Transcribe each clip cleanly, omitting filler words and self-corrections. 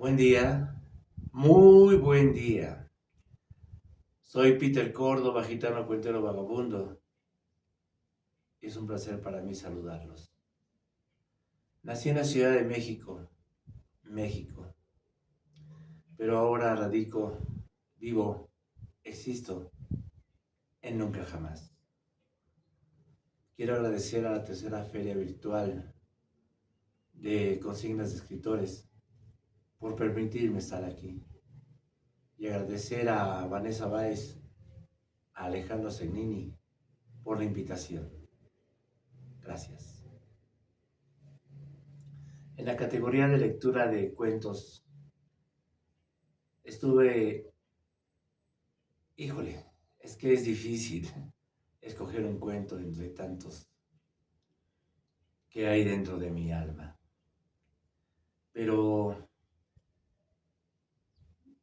Buen día, muy buen día. Soy Peter Córdoba, gitano cuentero vagabundo, y es un placer para mí saludarlos. Nací en la Ciudad de México, México, pero ahora radico, vivo, existo en Nunca Jamás. Quiero agradecer a la tercera feria virtual de consignas de escritores por permitirme estar aquí y agradecer a Vanessa Báez, a Alejandro Segnini por la invitación. Gracias. En la categoría de lectura de cuentos estuve, híjole, es que es difícil escoger un cuento entre tantos que hay dentro de mi alma. Pero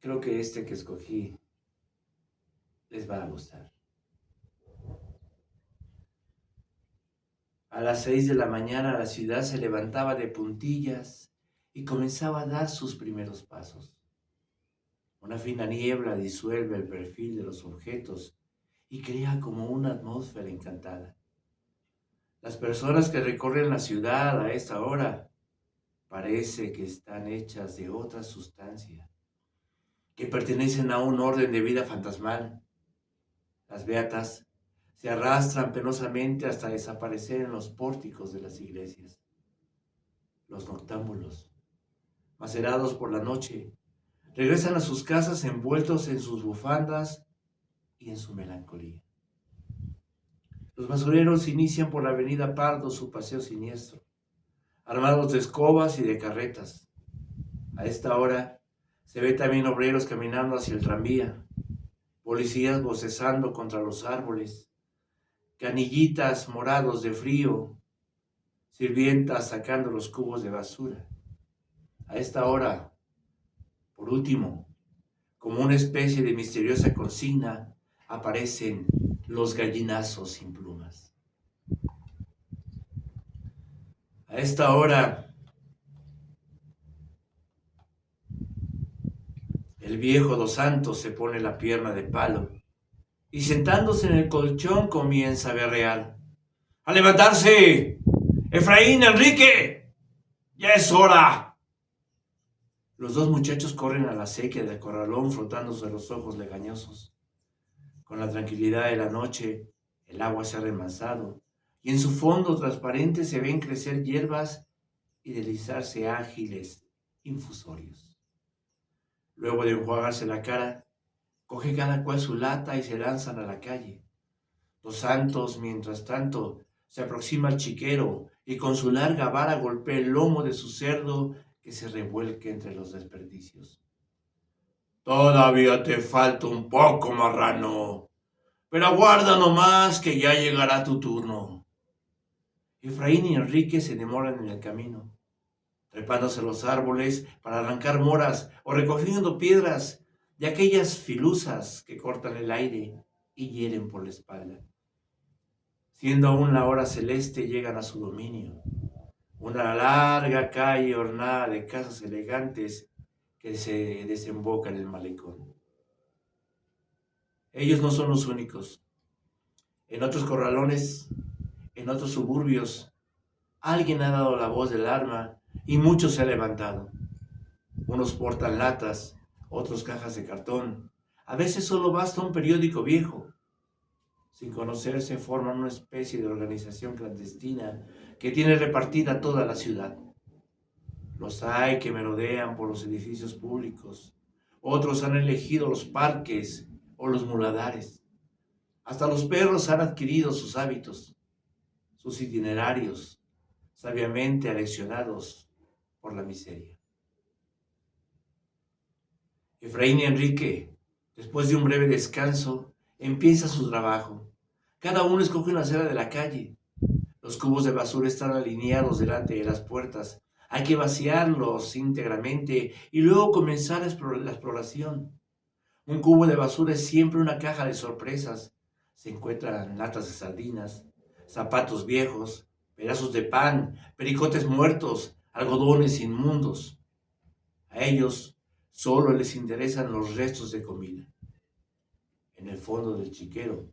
creo que este que escogí les va a gustar. A las 6 de la mañana la ciudad se levantaba de puntillas y comenzaba a dar sus primeros pasos. Una fina niebla disuelve el perfil de los objetos y crea como una atmósfera encantada. Las personas que recorren la ciudad a esta hora parece que están hechas de otra sustancia, que pertenecen a un orden de vida fantasmal. Las beatas se arrastran penosamente hasta desaparecer en los pórticos de las iglesias. Los noctámbulos, macerados por la noche, regresan a sus casas envueltos en sus bufandas y en su melancolía. Los basureros inician por la avenida Pardo su paseo siniestro, armados de escobas y de carretas. A esta hora se ve también obreros caminando hacia el tranvía, policías bocezando contra los árboles, canillitas morados de frío, sirvientas sacando los cubos de basura. A esta hora, por último, como una especie de misteriosa consigna, aparecen los gallinazos sin plumas. A esta hora, el viejo Dos Santos se pone la pierna de palo y sentándose en el colchón comienza a berrear. ¡A levantarse! ¡Efraín, Enrique! ¡Ya es hora! Los dos muchachos corren a la acequia del corralón frotándose los ojos legañosos. Con la tranquilidad de la noche, el agua se ha remansado y en su fondo transparente se ven crecer hierbas y deslizarse ágiles infusorios. Luego de enjuagarse la cara, coge cada cual su lata y se lanzan a la calle. Dos Santos, mientras tanto, se aproxima al chiquero y con su larga vara golpea el lomo de su cerdo que se revuelque entre los desperdicios. Todavía te falta un poco, marrano, pero aguarda nomás que ya llegará tu turno. Efraín y Enrique se demoran en el camino, trepándose los árboles para arrancar moras o recogiendo piedras de aquellas filusas que cortan el aire y hieren por la espalda. Siendo aún la hora celeste, llegan a su dominio, una larga calle ornada de casas elegantes que se desemboca en el malecón. Ellos no son los únicos. En otros corralones, en otros suburbios, alguien ha dado la voz del alarma y muchos se han levantado. Unos portan latas, otros cajas de cartón. A veces solo basta un periódico viejo. Sin conocerse forman una especie de organización clandestina que tiene repartida toda la ciudad. Los hay que merodean por los edificios públicos. Otros han elegido los parques o los muladares. Hasta los perros han adquirido sus hábitos, sus itinerarios, sabiamente aleccionados por la miseria. Efraín y Enrique, después de un breve descanso, empieza su trabajo. Cada uno escoge una acera de la calle. Los cubos de basura están alineados delante de las puertas. Hay que vaciarlos íntegramente y luego comenzar la exploración. Un cubo de basura es siempre una caja de sorpresas. Se encuentran latas de sardinas, zapatos viejos, pedazos de pan, pericotes muertos, algodones inmundos. A ellos solo les interesan los restos de comida. En el fondo del chiquero,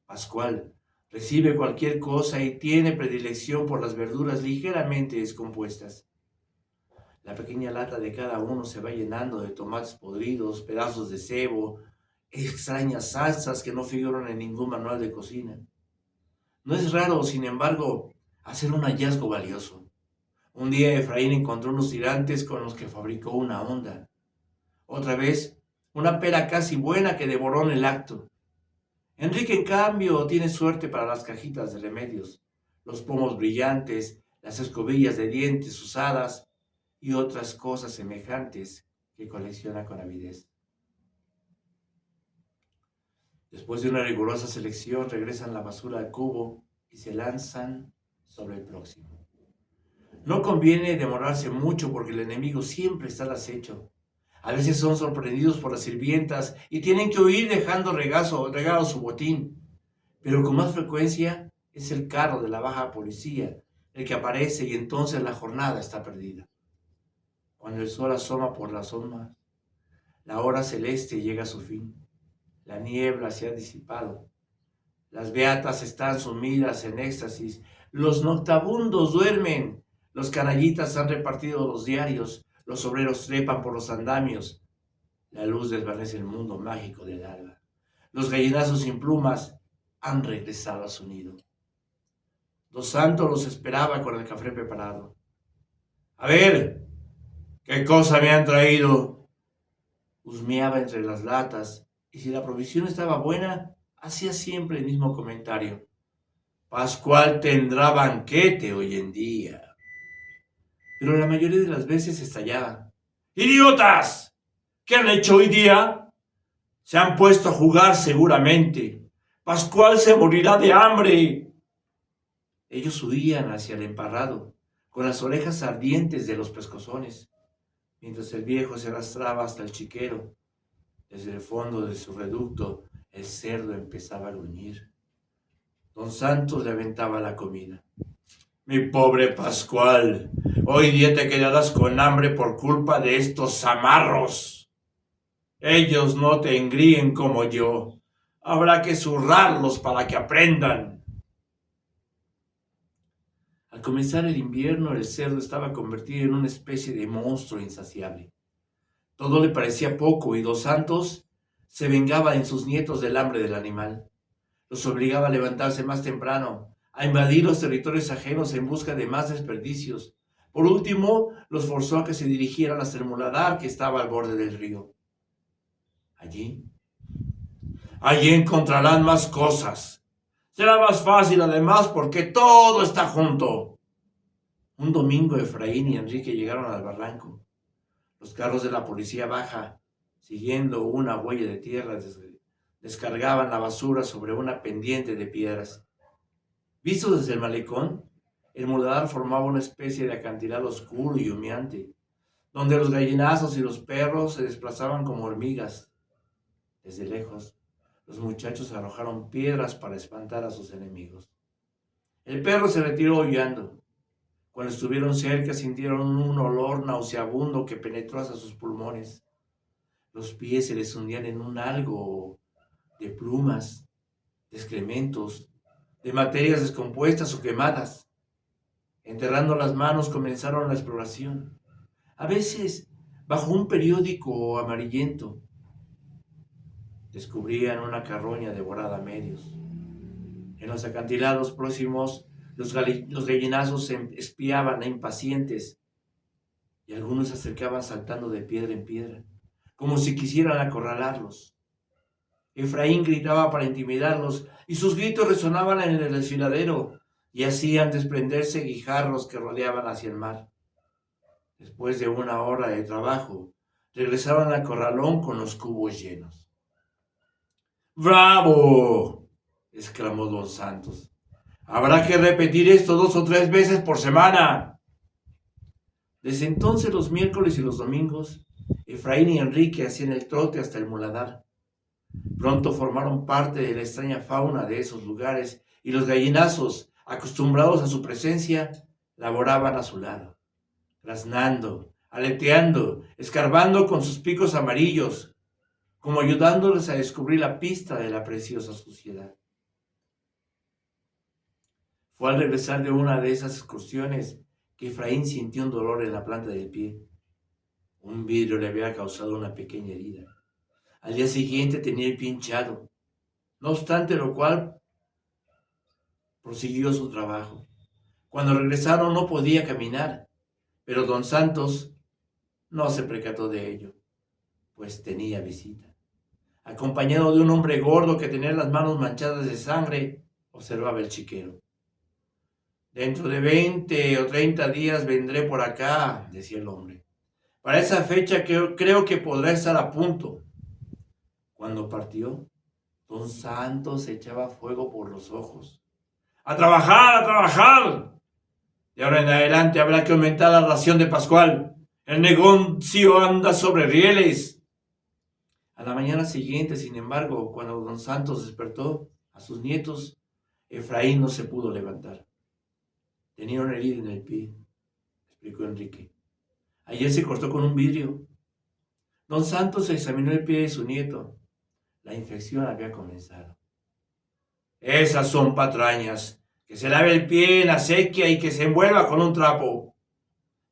Pascual recibe cualquier cosa y tiene predilección por las verduras ligeramente descompuestas. La pequeña lata de cada uno se va llenando de tomates podridos, pedazos de cebo, extrañas salsas que no figuran en ningún manual de cocina. No es raro, sin embargo, hacer un hallazgo valioso. Un día Efraín encontró unos tirantes con los que fabricó una honda. Otra vez, una pera casi buena que devoró en el acto. Enrique, en cambio, tiene suerte para las cajitas de remedios, los pomos brillantes, las escobillas de dientes usadas y otras cosas semejantes que colecciona con avidez. Después de una rigurosa selección, regresan la basura al cubo y se lanzan sobre el próximo. No conviene demorarse mucho porque el enemigo siempre está al acecho. A veces son sorprendidos por las sirvientas y tienen que huir dejando regado su botín. Pero con más frecuencia es el carro de la baja policía el que aparece y entonces la jornada está perdida. Cuando el sol asoma por las sombras, la hora celeste llega a su fin. La niebla se ha disipado. Las beatas están sumidas en éxtasis. Los noctabundos duermen. Los canallitas han repartido los diarios. Los obreros trepan por los andamios. La luz desvanece el mundo mágico del alba. Los gallinazos sin plumas han regresado a su nido. Dos Santos los esperaba con el café preparado. A ver, ¿qué cosa me han traído? Husmeaba entre las latas y si la provisión estaba buena, hacía siempre el mismo comentario. Pascual tendrá banquete hoy en día. Pero la mayoría de las veces estallaba. ¡Idiotas! ¿Qué han hecho hoy día? Se han puesto a jugar seguramente. Pascual se morirá de hambre. Ellos huían hacia el emparrado, con las orejas ardientes de los pescozones, mientras el viejo se arrastraba hasta el chiquero. Desde el fondo de su reducto, el cerdo empezaba a gruñir. Don Santos le aventaba la comida. Mi pobre Pascual, hoy día te quedarás con hambre por culpa de estos zamarros. Ellos no te engríen como yo. Habrá que zurrarlos para que aprendan. Al comenzar el invierno, el cerdo estaba convertido en una especie de monstruo insaciable. Todo le parecía poco y Dos Santos se vengaba en sus nietos del hambre del animal. Los obligaba a levantarse más temprano, a invadir los territorios ajenos en busca de más desperdicios. Por último, los forzó a que se dirigieran hasta el muladar que estaba al borde del río. Allí encontrarán más cosas. Será más fácil además porque todo está junto. Un domingo Efraín y Enrique llegaron al barranco. Los carros de la policía baja, siguiendo una huella de tierra, descargaban la basura sobre una pendiente de piedras. Visto desde el malecón, el muladar formaba una especie de acantilado oscuro y humeante, donde los gallinazos y los perros se desplazaban como hormigas. Desde lejos, los muchachos arrojaron piedras para espantar a sus enemigos. El perro se retiró aullando. Cuando estuvieron cerca sintieron un olor nauseabundo que penetró hasta sus pulmones. Los pies se les hundían en un algo de plumas, de excrementos, de materias descompuestas o quemadas. Enterrando las manos comenzaron la exploración, a veces bajo un periódico amarillento. Descubrían una carroña devorada a medios. En los acantilados próximos, los gallinazos espiaban impacientes y algunos se acercaban saltando de piedra en piedra, como si quisieran acorralarlos. Efraín gritaba para intimidarlos y sus gritos resonaban en el desfiladero y hacían desprenderse guijarros que rodeaban hacia el mar. Después de una hora de trabajo, regresaban al corralón con los cubos llenos. ¡Bravo!, exclamó Don Santos. Habrá que repetir esto 2 o 3 veces por semana. Desde entonces, los miércoles y los domingos, Efraín y Enrique hacían el trote hasta el muladar. Pronto formaron parte de la extraña fauna de esos lugares y los gallinazos, acostumbrados a su presencia, laboraban a su lado, graznando, aleteando, escarbando con sus picos amarillos, como ayudándoles a descubrir la pista de la preciosa suciedad. Fue al regresar de una de esas excursiones que Efraín sintió un dolor en la planta del pie. Un vidrio le había causado una pequeña herida. Al día siguiente tenía el pie hinchado, no obstante lo cual prosiguió su trabajo. Cuando regresaron no podía caminar, pero don Santos no se percató de ello, pues tenía visita. Acompañado de un hombre gordo que tenía las manos manchadas de sangre, observaba el chiquero. Dentro de 20 o 30 días vendré por acá, decía el hombre. Para esa fecha creo que podrá estar a punto. Cuando partió, don Santos echaba fuego por los ojos. ¡A trabajar, a trabajar! De ahora en adelante habrá que aumentar la ración de Pascual. El negocio anda sobre rieles. A la mañana siguiente, sin embargo, cuando don Santos despertó a sus nietos, Efraín no se pudo levantar. Tenía una herida en el pie, explicó Enrique. Ayer se cortó con un vidrio. Don Santos examinó el pie de su nieto. La infección había comenzado. Esas son patrañas. Que se lave el pie en la sequía y que se envuelva con un trapo.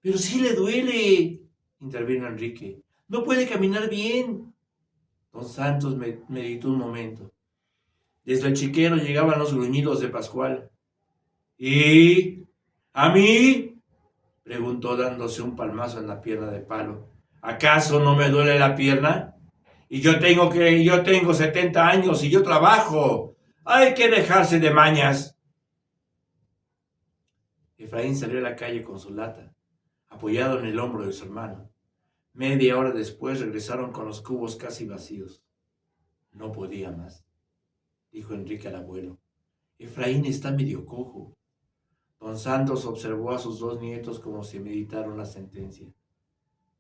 Pero sí le duele, intervino Enrique. No puede caminar bien. Don Santos meditó un momento. Desde el chiquero llegaban los gruñidos de Pascual. ¿Y a mí? Preguntó dándose un palmazo en la pierna de Palo. ¿Acaso no me duele la pierna? Y yo tengo 70 años y yo trabajo. Hay que dejarse de mañas. Efraín salió a la calle con su lata, apoyado en el hombro de su hermano. Media hora después regresaron con los cubos casi vacíos. No podía más, dijo Enrique al abuelo. Efraín está medio cojo. Don Santos observó a sus dos nietos como si meditara una sentencia.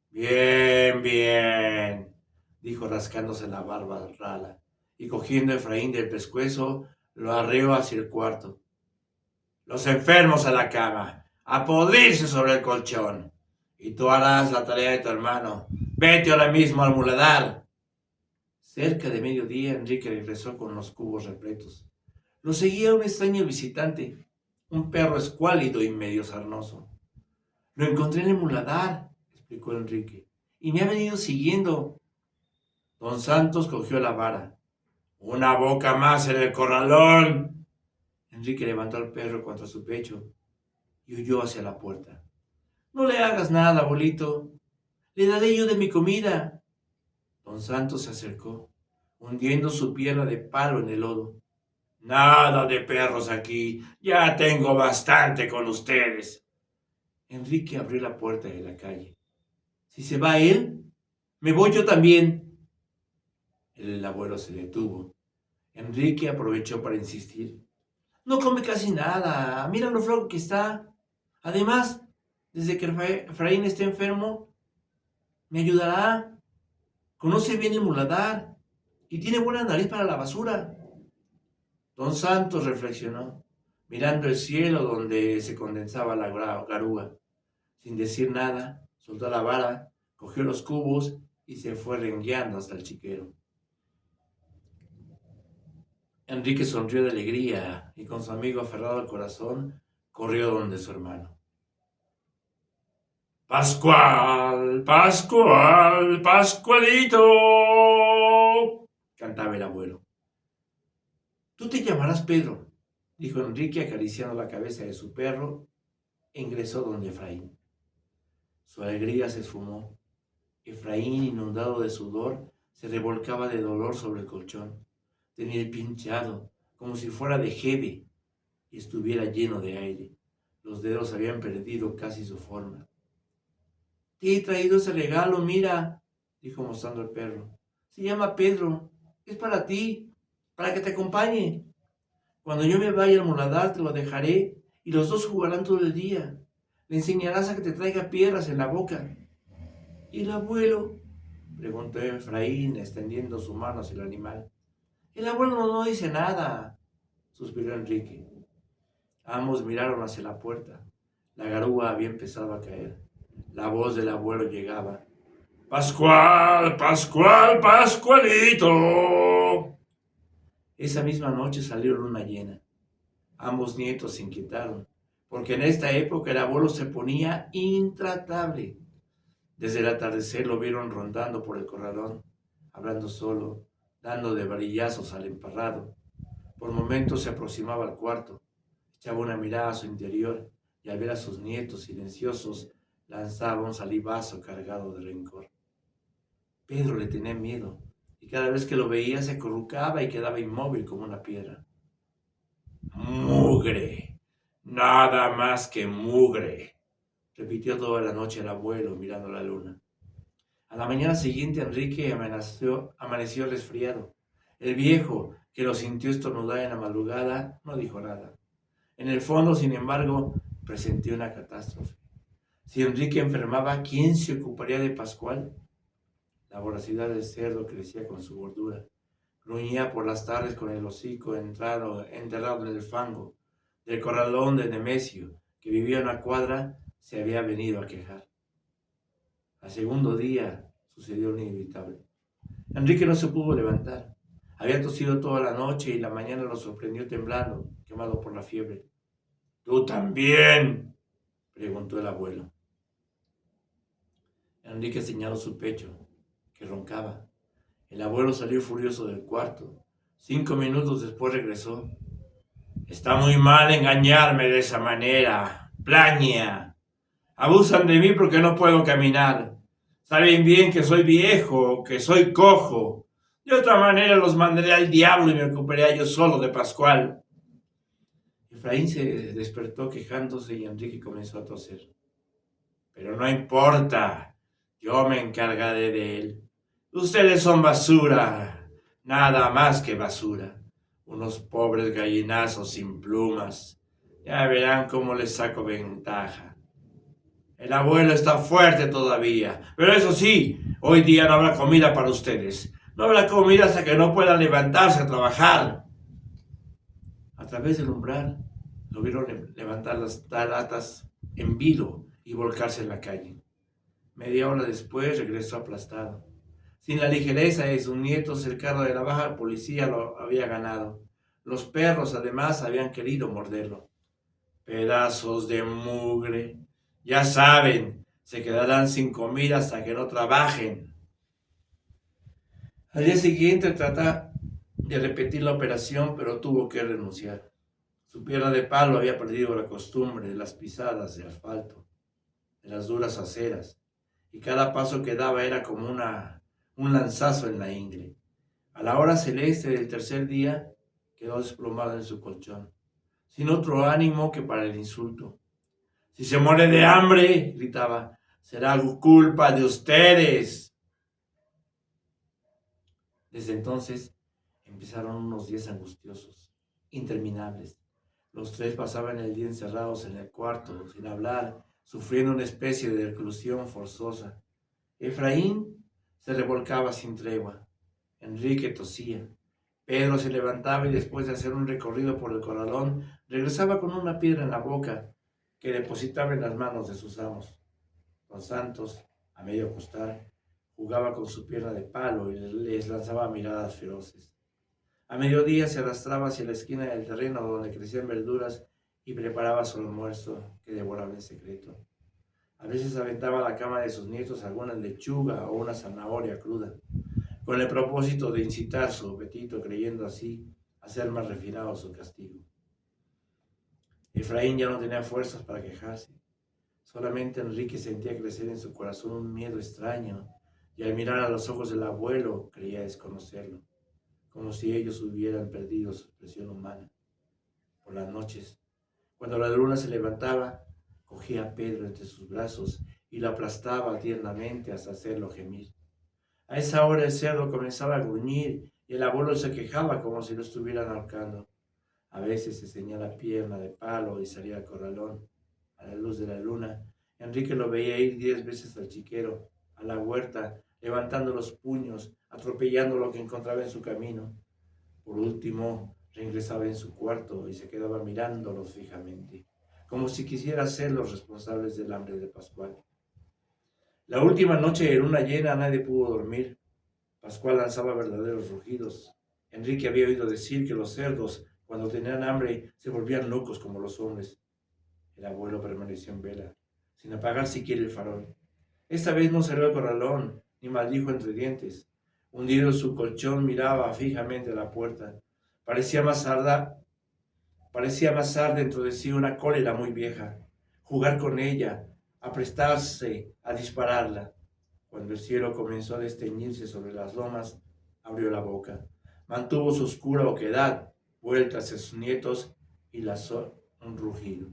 Bien, bien, dijo rascándose la barba rala, y cogiendo a Efraín del pescuezo, lo arreó hacia el cuarto. Los enfermos a la cama, a podrirse sobre el colchón. Y tú harás la tarea de tu hermano. Vete ahora mismo al muladar. Cerca de mediodía, Enrique regresó con los cubos repletos. Lo seguía un extraño visitante, un perro escuálido y medio sarnoso. Lo encontré en el muladar, explicó Enrique, y me ha venido siguiendo. Don Santos cogió la vara. Una boca más en el corralón. Enrique levantó al perro contra su pecho y huyó hacia la puerta. No le hagas nada, abuelito. Le daré yo de mi comida. Don Santos se acercó, hundiendo su pierna de palo en el lodo. Nada de perros aquí. Ya tengo bastante con ustedes. Enrique abrió la puerta de la calle. Si se va él, me voy yo también. El abuelo se detuvo. Enrique aprovechó para insistir. No come casi nada. Mira lo flaco que está. Además, desde que Efraín esté enfermo, me ayudará. Conoce bien el muladar y tiene buena nariz para la basura. Don Santos reflexionó, mirando el cielo donde se condensaba la garúa. Sin decir nada, soltó la vara, cogió los cubos y se fue rengueando hasta el chiquero. Enrique sonrió de alegría y con su amigo aferrado al corazón, corrió donde su hermano. Pascual, Pascual, Pascualito, cantaba el abuelo. Tú te llamarás Pedro, dijo Enrique acariciando la cabeza de su perro, e ingresó donde Efraín. Su alegría se esfumó. Efraín, inundado de sudor, se revolcaba de dolor sobre el colchón. Tenía el pie hinchado, como si fuera de jeve, y estuviera lleno de aire. Los dedos habían perdido casi su forma. Te he traído ese regalo, mira, dijo mostrando al perro. Se llama Pedro. Es para ti, para que te acompañe. Cuando yo me vaya al muladar te lo dejaré y los dos jugarán todo el día. Le enseñarás a que te traiga piedras en la boca. ¿Y el abuelo? Preguntó Efraín, extendiendo su mano hacia el animal. El abuelo no dice nada, suspiró Enrique. Ambos miraron hacia la puerta. La garúa había empezado a caer. La voz del abuelo llegaba. Pascual, Pascual, Pascualito. Esa misma noche salió luna llena. Ambos nietos se inquietaron, porque en esta época el abuelo se ponía intratable. Desde el atardecer lo vieron rondando por el corralón, hablando solo, dando de varillazos al emparrado. Por momentos se aproximaba al cuarto, echaba una mirada a su interior y al ver a sus nietos silenciosos lanzaba un salivazo cargado de rencor. Pedro le tenía miedo y cada vez que lo veía se acurrucaba y quedaba inmóvil como una piedra. Mugre, nada más que mugre, repitió toda la noche el abuelo mirando la luna. A la mañana siguiente Enrique amaneció resfriado. El viejo, que lo sintió estornudar en la madrugada, no dijo nada. En el fondo, sin embargo, presenció una catástrofe. Si Enrique enfermaba, ¿quién se ocuparía de Pascual? La voracidad del cerdo crecía con su gordura. Gruñía por las tardes con el hocico enterrado en el fango. Del corralón de Nemesio, que vivía a una cuadra, se había venido a quejar. Al segundo día sucedió lo inevitable. Enrique no se pudo levantar. Había tosido toda la noche y la mañana lo sorprendió temblando, quemado por la fiebre. ¿Tú también?, preguntó el abuelo. Enrique señaló su pecho, que roncaba. El abuelo salió furioso del cuarto. 5 minutos después regresó. Está muy mal engañarme de esa manera. Plaña. Abusan de mí porque no puedo caminar. Saben bien que soy viejo, que soy cojo. De otra manera los mandaré al diablo y me ocuparía yo solo de Pascual. Efraín se despertó quejándose y Enrique comenzó a toser. Pero no importa, yo me encargaré de él. Ustedes son basura, nada más que basura. Unos pobres gallinazos sin plumas. Ya verán cómo les saco ventaja. El abuelo está fuerte todavía, pero eso sí, hoy día no habrá comida para ustedes. No habrá comida hasta que no puedan levantarse a trabajar. A través del umbral lo vieron levantar las latas en vilo y volcarse en la calle. Media hora después regresó aplastado. Sin la ligereza de sus nietos, el carro de la baja policía lo había ganado. Los perros, además, habían querido morderlo. Pedazos de mugre. Ya saben, se quedarán sin comida hasta que no trabajen. Al día siguiente trata de repetir la operación, pero tuvo que renunciar. Su pierna de palo había perdido la costumbre de las pisadas de asfalto, de las duras aceras, y cada paso que daba era como un lanzazo en la ingle. A la hora celeste del tercer día quedó desplomado en su colchón, sin otro ánimo que para el insulto. Si se muere de hambre, gritaba, será culpa de ustedes. Desde entonces empezaron unos días angustiosos, interminables. Los tres pasaban el día encerrados en el cuarto, sin hablar, sufriendo una especie de reclusión forzosa. Efraín se revolcaba sin tregua. Enrique tosía. Pedro se levantaba y después de hacer un recorrido por el corralón, regresaba con una piedra en la boca que depositaba en las manos de sus amos. Don Santos, a medio acostar, jugaba con su pierna de palo y les lanzaba miradas feroces. A mediodía se arrastraba hacia la esquina del terreno donde crecían verduras y preparaba su almuerzo que devoraba en secreto. A veces aventaba a la cama de sus nietos alguna lechuga o una zanahoria cruda, con el propósito de incitar su apetito, creyendo así hacer más refinado su castigo. Efraín ya no tenía fuerzas para quejarse. Solamente Enrique sentía crecer en su corazón un miedo extraño, y al mirar a los ojos del abuelo creía desconocerlo, como si ellos hubieran perdido su expresión humana. Por las noches, cuando la luna se levantaba, cogía a Pedro entre sus brazos y lo aplastaba tiernamente hasta hacerlo gemir. A esa hora el cerdo comenzaba a gruñir y el abuelo se quejaba como si lo estuvieran ahorcando. A veces se ceñía la pierna de palo y salía al corralón. A la luz de la luna, Enrique lo veía ir 10 veces al chiquero, a la huerta, levantando los puños, atropellando lo que encontraba en su camino. Por último, reingresaba en su cuarto y se quedaba mirándolos fijamente, como si quisiera ser los responsables del hambre de Pascual. La última noche de luna llena nadie pudo dormir. Pascual lanzaba verdaderos rugidos. Enrique había oído decir que los cerdos, cuando tenían hambre, se volvían locos como los hombres. El abuelo permaneció en vela, sin apagar siquiera el farol. Esta vez no cerró el corralón, ni maldijo entre dientes. Hundido en su colchón, miraba fijamente a la puerta. Parecía amasar dentro de sí una cólera muy vieja, jugar con ella, aprestarse a dispararla. Cuando el cielo comenzó a desteñirse sobre las lomas, abrió la boca. Mantuvo su oscura oquedad, vuelta hacia sus nietos, y lanzó un rugido.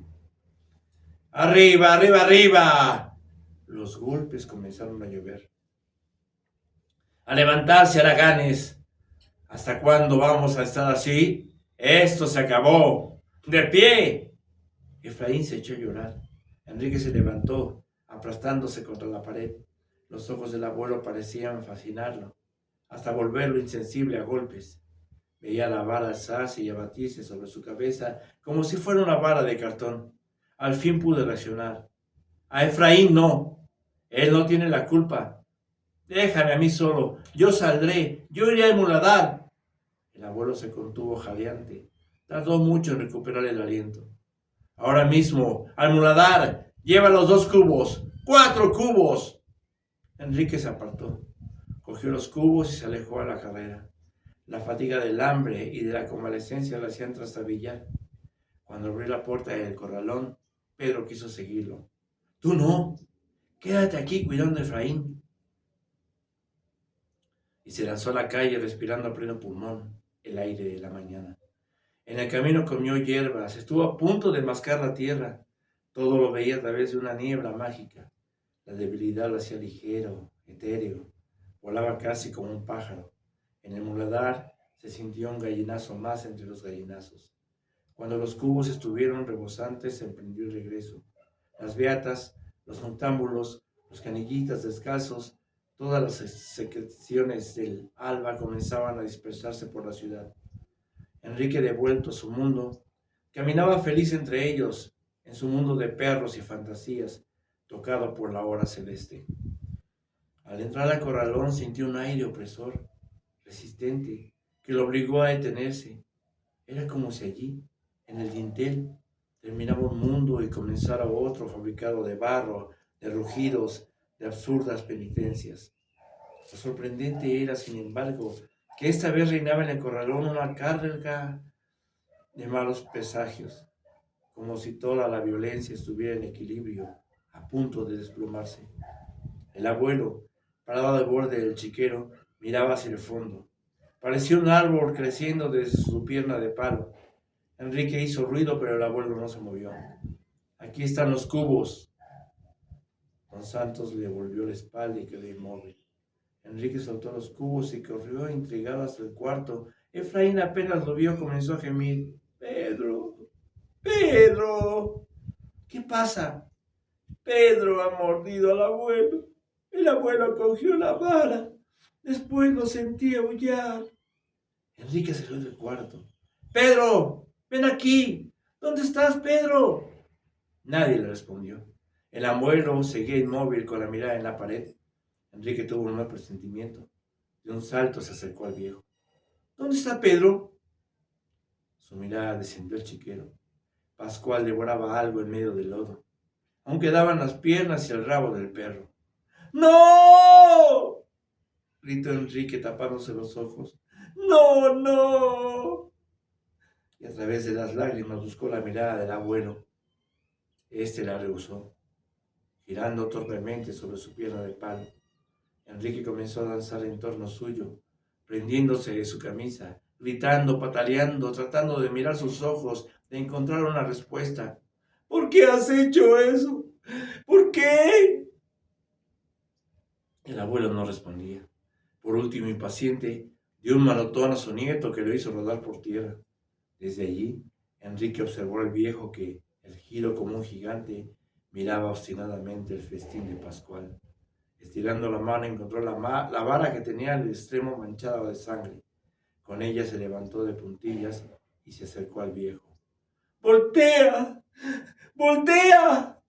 ¡Arriba, arriba, arriba! Los golpes comenzaron a llover. ¡A levantarse, haraganes! ¿Hasta cuándo vamos a estar así? ¡Esto se acabó! ¡De pie! Efraín se echó a llorar. Enrique se levantó, aplastándose contra la pared. Los ojos del abuelo parecían fascinarlo, hasta volverlo insensible a golpes. Veía la vara alzarse y abatirse sobre su cabeza como si fuera una vara de cartón. Al fin pude reaccionar. A Efraín no. Él no tiene la culpa. Déjame a mí solo. Yo saldré. Yo iré al muladar. El abuelo se contuvo jadeante. Tardó mucho en recuperar el aliento. Ahora mismo, al muladar. Lleva los 2 cubos. 4 cubos. Enrique se apartó. Cogió los cubos y se alejó a la carrera. La fatiga del hambre y de la convalecencia lo hacían trastabillar. Cuando abrió la puerta del corralón, Pedro quiso seguirlo. Tú no. Quédate aquí cuidando a Efraín. Y se lanzó a la calle respirando a pleno pulmón el aire de la mañana. En el camino comió hierbas, estuvo a punto de mascar la tierra. Todo lo veía a través de una niebla mágica. La debilidad lo hacía ligero, etéreo. Volaba casi como un pájaro. En el muladar se sintió un gallinazo más entre los gallinazos. Cuando los cubos estuvieron rebosantes, se emprendió el regreso. Las beatas, los noctámbulos, los canillitas descalzos, todas las secreciones del alba comenzaban a dispersarse por la ciudad. Enrique, devuelto a su mundo, caminaba feliz entre ellos, en su mundo de perros y fantasías, tocado por la hora celeste. Al entrar al corralón sintió un aire opresor, resistente, que lo obligó a detenerse. Era como si allí, en el dintel, terminaba un mundo y comenzara otro fabricado de barro, de rugidos, de absurdas penitencias. Lo sorprendente era, sin embargo, que esta vez reinaba en el corralón una carga de malos presagios, como si toda la violencia estuviera en equilibrio, a punto de desplomarse. El abuelo, parado al borde del chiquero, miraba hacia el fondo. Parecía un árbol creciendo desde su pierna de palo. Enrique hizo ruido, pero el abuelo no se movió. Aquí están los cubos. Don Santos le volvió la espalda y quedó inmóvil. Enrique soltó los cubos y corrió intrigado hasta el cuarto. Efraín apenas lo vio, comenzó a gemir. Pedro, Pedro. ¿Qué pasa? Pedro ha mordido al abuelo. El abuelo cogió la vara. Después lo sentí aullar. Enrique salió del cuarto. Pedro, ven aquí. ¿Dónde estás, Pedro? Nadie le respondió. El abuelo seguía inmóvil con la mirada en la pared. Enrique tuvo un mal presentimiento. De un salto se acercó al viejo. ¿Dónde está Pedro? Su mirada descendió al chiquero. Pascual devoraba algo en medio del lodo. Aún quedaban las piernas y el rabo del perro. ¡No! Gritó Enrique tapándose los ojos. ¡No, no! Y a través de las lágrimas buscó la mirada del abuelo. Este la rehusó, girando torpemente sobre su pierna de palo. Enrique comenzó a danzar en torno suyo, prendiéndose de su camisa, gritando, pataleando, tratando de mirar sus ojos, de encontrar una respuesta. ¿Por qué has hecho eso? ¿Por qué? El abuelo no respondía. Por último, impaciente, dio un manotón a su nieto que lo hizo rodar por tierra. Desde allí, Enrique observó al viejo que, erguido como un gigante, miraba obstinadamente el festín de Pascual. Estirando la mano encontró la vara que tenía al extremo manchada de sangre. Con ella se levantó de puntillas y se acercó al viejo. ¡Voltea! ¡Voltea!,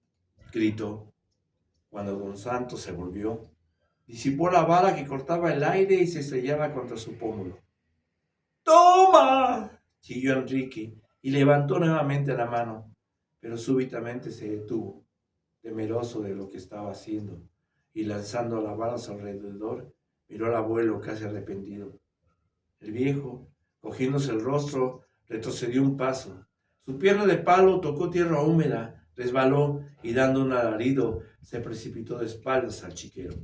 gritó. Cuando don Santos se volvió, disipó la bala que cortaba el aire y se estrellaba contra su pómulo. ¡Toma!, chilló Enrique y levantó nuevamente la mano, pero súbitamente se detuvo, temeroso de lo que estaba haciendo, y lanzando la bala a su alrededor, miró al abuelo casi arrepentido. El viejo, cogiéndose el rostro, retrocedió un paso. Su pierna de palo tocó tierra húmeda, resbaló y dando un alarido se precipitó de espaldas al chiquero.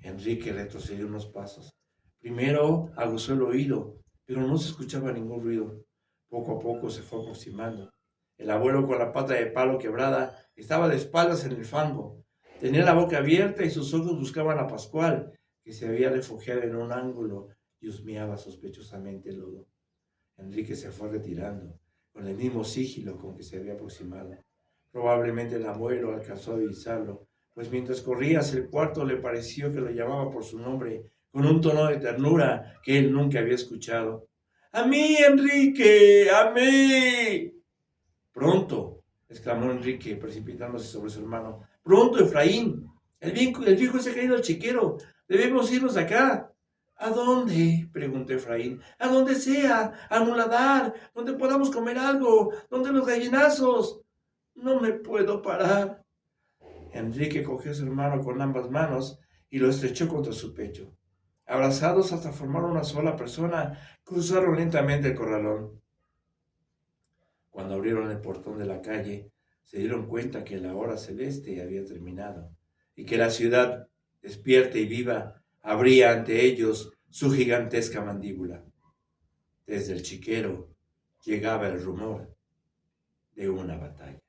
Enrique retrocedió unos pasos. Primero aguzó el oído, pero no se escuchaba ningún ruido. Poco a poco se fue aproximando. El abuelo, con la pata de palo quebrada, estaba de espaldas en el fango. Tenía la boca abierta y sus ojos buscaban a Pascual, que se había refugiado en un ángulo y husmeaba sospechosamente el lodo. Enrique se fue retirando, con el mismo sigilo con que se había aproximado. Probablemente el abuelo alcanzó a divisarlo, pues mientras corría hacia el cuarto le pareció que lo llamaba por su nombre, con un tono de ternura que él nunca había escuchado. ¡A mí, Enrique! ¡A mí! ¡Pronto!, exclamó Enrique, precipitándose sobre su hermano. ¡Pronto, Efraín! El viejo se ha caído al chiquero. Debemos irnos de acá. ¿A dónde?, preguntó Efraín. A donde sea, a Muladar, donde podamos comer algo, donde los gallinazos. No me puedo parar. Enrique cogió a su hermano con ambas manos y lo estrechó contra su pecho. Abrazados hasta formar una sola persona, cruzaron lentamente el corralón. Cuando abrieron el portón de la calle, se dieron cuenta que la hora celeste había terminado y que la ciudad, despierta y viva, abría ante ellos su gigantesca mandíbula. Desde el chiquero llegaba el rumor de una batalla.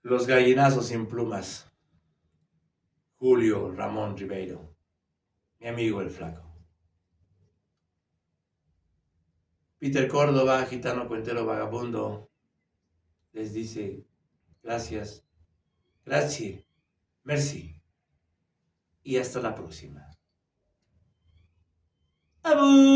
Los gallinazos sin plumas. Julio Ramón Ribeiro, mi amigo el flaco. Peter Córdoba, gitano cuentero vagabundo, les dice gracias, grazie, merci y hasta la próxima. ¡Abur!